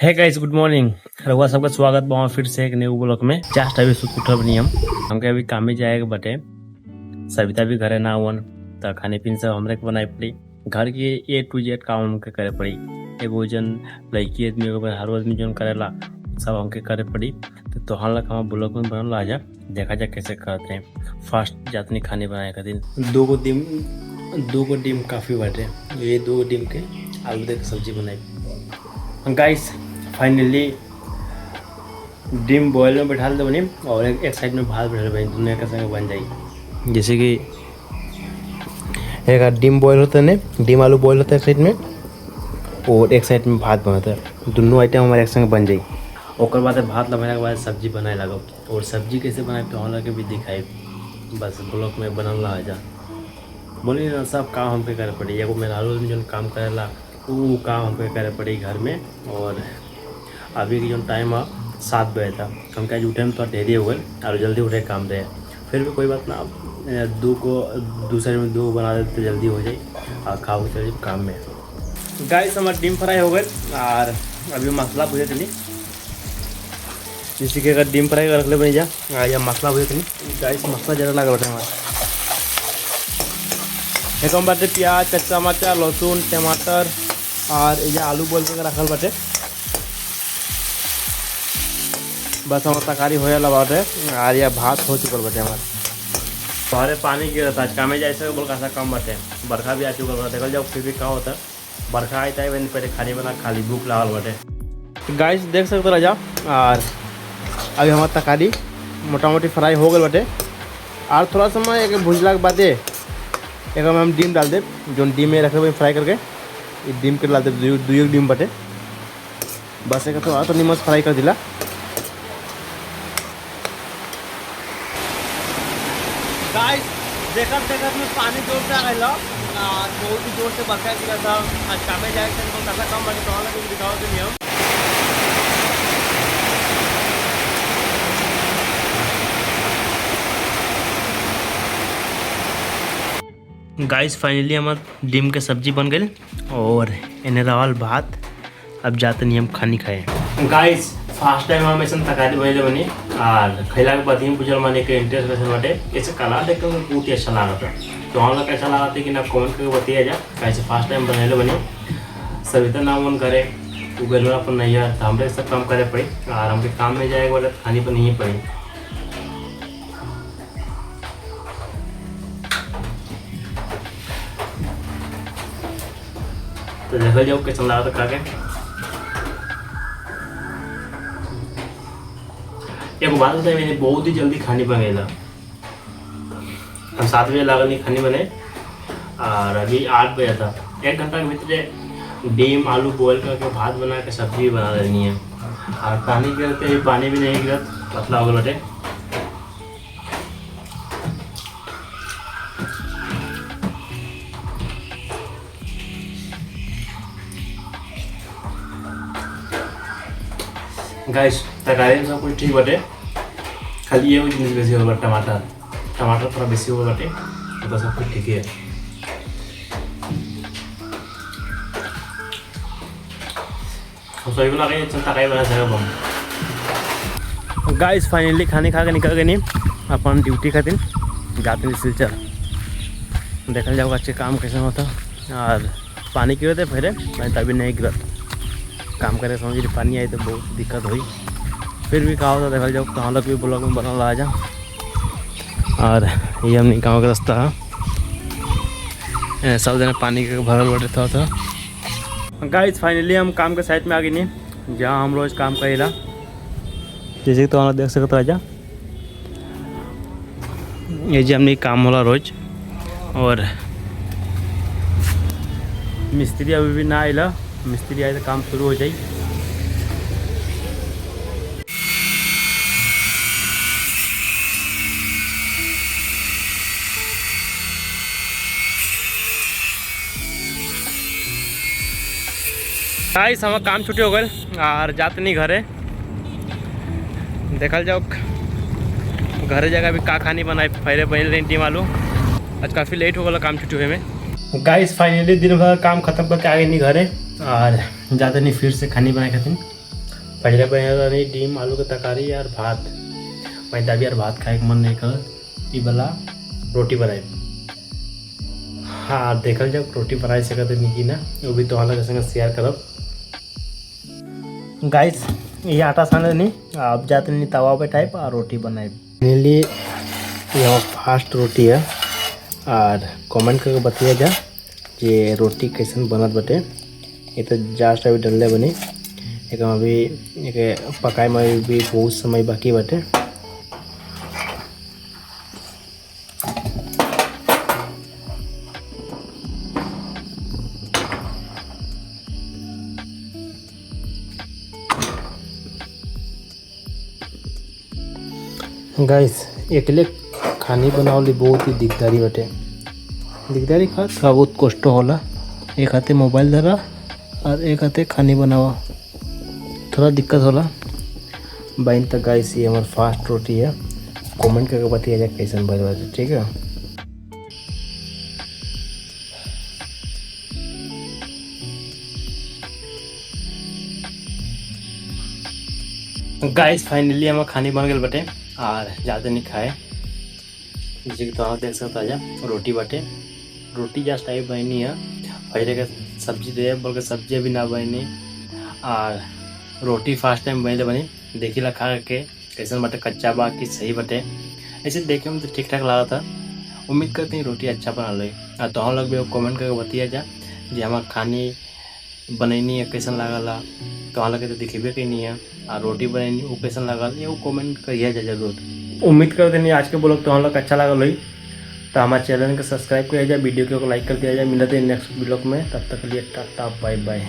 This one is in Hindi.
है गाइस, गुड मॉर्निंग। रउआ सबका स्वागत बा फिर से एक न्यू ब्लॉग में। जस्ट अभी सुत उठल बनी हमके अभी काम में जाएगा बटे। सविता भी घरे ना हुवन तो खाने पीने सब हमरे के बनाए पड़ी। घर के A to Z काम हमके करे पड़ी। एगो जन लड़की आदमी हर आदमी जन करेला सब हमके करे पड़ी। तो तोहर लग हम ब्लॉग में बनल आ जा, देखा जा कैसे करते हैं। फास्ट जातनी खाने बनाए खातिर दो गो डिम काफ़ी बाटे। ये 2 डिम के आलू दे के सब्जी बनाई। गाइस फाइनली डिम बॉयल में बैठा दे बनी और एक साइड में भात बैठा बनी, दोनों एक संग बन जाए। जैसे कि एक डिम बॉयल होता है ना, डिम आलू बॉयल होता है एक साइड में और एक साइड में भात बनता है। दोनों आइटम हमारे एक संग बन जाए। और बाद भात लगाने के बाद सब्जी बनाए लगो और सब्जी कैसे बनाए तो हम के भी दिखाई। बस ब्लॉक में बनल रहा जा बोली ना, सब काम हम पे करे पड़ी। एगो मेरा रोज में जो काम करेला वो काम हम पे करे पड़ी घर में। और अभी की जो टाइम है 7 बजे था, हम कहे उठे में थोड़ा देरी हो गए और जल्दी उठे काम रहे। फिर भी कोई बात ना, दूसरे में 2 बना देते तो जल्दी हो जाए और खाओ चलिए काम में। गाइस हमारा डिम फ्राई हो गए और अभी मसाला भूजे चली। जैसे कि अगर डिम फ्राई रख ले बनी जा या मसाला भूजे चली। गाइस मसाला ज़्यादा लगा बैठे हमारा। एक बाटे प्याज, कच्चा मिर्चा, लहसुन, टमाटर और ये आलू बोल के रखल बाटे। बस हमारा तरकारी हो जाला बाटे और यह भात हो चुकल बाटे हमारे। तोहरे पानी गिरत आज कामे जाए से बोल कैसा कम बाटे। बरखा भी आ चुकल बाटे। देखल जाओ फिर भी का होता बरखा आता है पहले खाली बना खाली भूख लागल बाटे। गाइस देख सकते रह और अभी हमारा तरकारी मोटा मोटी फ्राई हो गल बाटे। और थोड़ा समय एक भुजला के बाद एक हम डिम डाल दे, जो डिम में रखे हुए फ्राई करके ये डिम के डाल दे। 2 डिम बटे बस एक तो निमक फ्राई कर दिला। गाइस देखत में पानी जोर से आ गया और बहुत ही जोर से बरखा गिरा था। आज कामे जाए थे तो कैसा काम बने तो लगे दिखाओ के नियम। गाइस फाइनली हमारे डिम के सब्जी बन गई और इन्हें रहल भात। अब जाते नहीं हम खानी खाए। गाइस फर्स्ट टाइम हम ऐसा तरकारी बनले बनी और खैला के बाद ही बुझल माने के इंटरेस्ट वैसे बाटे। ऐसे कला देख के बहुत ही अच्छा लगा था। तो हम लोग कैसा लगा था कि ना कमेंट करके बताइए जा। कैसे फर्स्ट टाइम बनले बनी सविता ना मन करे तो गलवा अपन नहीं है तो हमरे सब काम करे पड़ी और हमके काम में जाएगा बोले खानी पर नहीं पड़ी। तो देखा जाओ कैसा लगा था खा के। एक बात होता है मैंने बहुत ही जल्दी खानी बन गई। हम 7 बजे लागल खानी बने और अभी 8 बजे था। 1 घंटा के भीतर डिम आलू बॉयल करके भात बना के सब्जी भी बना देनी है। और पानी गिरते पानी भी नहीं गिरत, पतला हो गया बटे। गाइस तरकारी में सब कुछ ठीक बटे, खाली ये जिनिस बेसी हो टमाटर थोड़ा बेसी हो बटे तो सब कुछ ठीक है। सही बना के तरकारी बना सके हम। गाइस फाइनली खाने खा के निकल गए नहीं अपन ड्यूटी खातिर जाते हैं सिलचर। देखल जाओ अच्छे काम कैसे होता और पानी गिरत है पहले तभी नहीं गिरत। काम करे समझ पानी आई तो बहुत दिक्कत हुई। फिर भी कहा होता देखा जाओ तो हम लोग भी ब्लॉग में बनल आ जा। और ये हमने गाँव का रास्ता है, सब दिन पानी के भरल बटे था। गाइस फाइनली हम काम के साइड में आ गए नहीं जहाँ हम रोज़ काम करेला। जैसे तो हम लोग देख सकते रह जा ये जी हमने काम होला रोज। और मिस्त्री अभी भी ना आइला, मिस्त्री आए तो काम शुरू हो जाए। गाइस हमारा काम छुट्टी हो गए और जाते नहीं घरे। देखल जाओ घरे जगह भी का खानी बनाए पहले बन रही टीम आलू। आज काफ़ी लेट हो गया काम छुट्टी हुए में। गाइस फाइनली दिन भर काम खत्म करके आ गए नहीं घरे और जाते नहीं फिर से खानी बनाए खातिर। पहले बना नहीं डीम आलू के तरकारी यार भात। मैं तभी यार भात खाए के मन नहीं कर ई वाला रोटी बनाए। हाँ देखल जब रोटी बनाए सकते नहीं कि ना वो भी तो अलग संग शेयर करब। गाइस ये आटा साने नहीं आप जाते नहीं तवा पे टाइप और रोटी बनाए मेनली ये फास्ट रोटी है। और कमेंट करके बताइए जा ये रोटी कैसन बनत बटे। ये तो जस्ट अभी डलले बनी एक अभी एक पकाए में भी बहुत समय बाकी बटे। गाइस अकेले खानी बनावली बहुत ही दिकदारी बटे। दिकदारी खा थोड़ा बहुत कष्ट होला। एक हाथे मोबाइल धरा और एक हाथे खानी बनावा थोड़ा दिक्कत होला। बाइन तक गाइस ये हमारे फास्ट रोटी है। कमेंट करके बताइए जाए कैसन बन रहा है। ठीक है गाइस फाइनली हमारा खानी बन गए बटे और ज़्यादा नहीं खाए। जैसे कि तो आप देख सकते जा रोटी बटे। रोटी जस्ट आई बनी है। पहले का सब्जी दे बल्कि सब्जी भी ना बनी और रोटी फास्ट टाइम बनी देखी ला खा के कैसन बटे कच्चा बा कि सही बटे। ऐसे देखे में तो ठीक ठाक लगा था। उम्मीद करते हैं रोटी अच्छा बना लो। और तो हम लोग भी कमेंट करके बताइए जा जी हमारा खानी बनैनी है कैसन लागला। तो लगे तो दिखेबे कहीं नहीं है और रोटी बनैनी वो कैसन लागल ये कमेंट करिए जा जरूर। उम्मीद करते नहीं आज के ब्लॉग तो हम लोग अच्छा लागल हुई। तो हमारे चैनल को सब्सक्राइब किया जाए वीडियो को लाइक कर दिया जाए। मिलते हैं नेक्स्ट ब्लॉग में तब तक के लिए टाटा बाय बाय।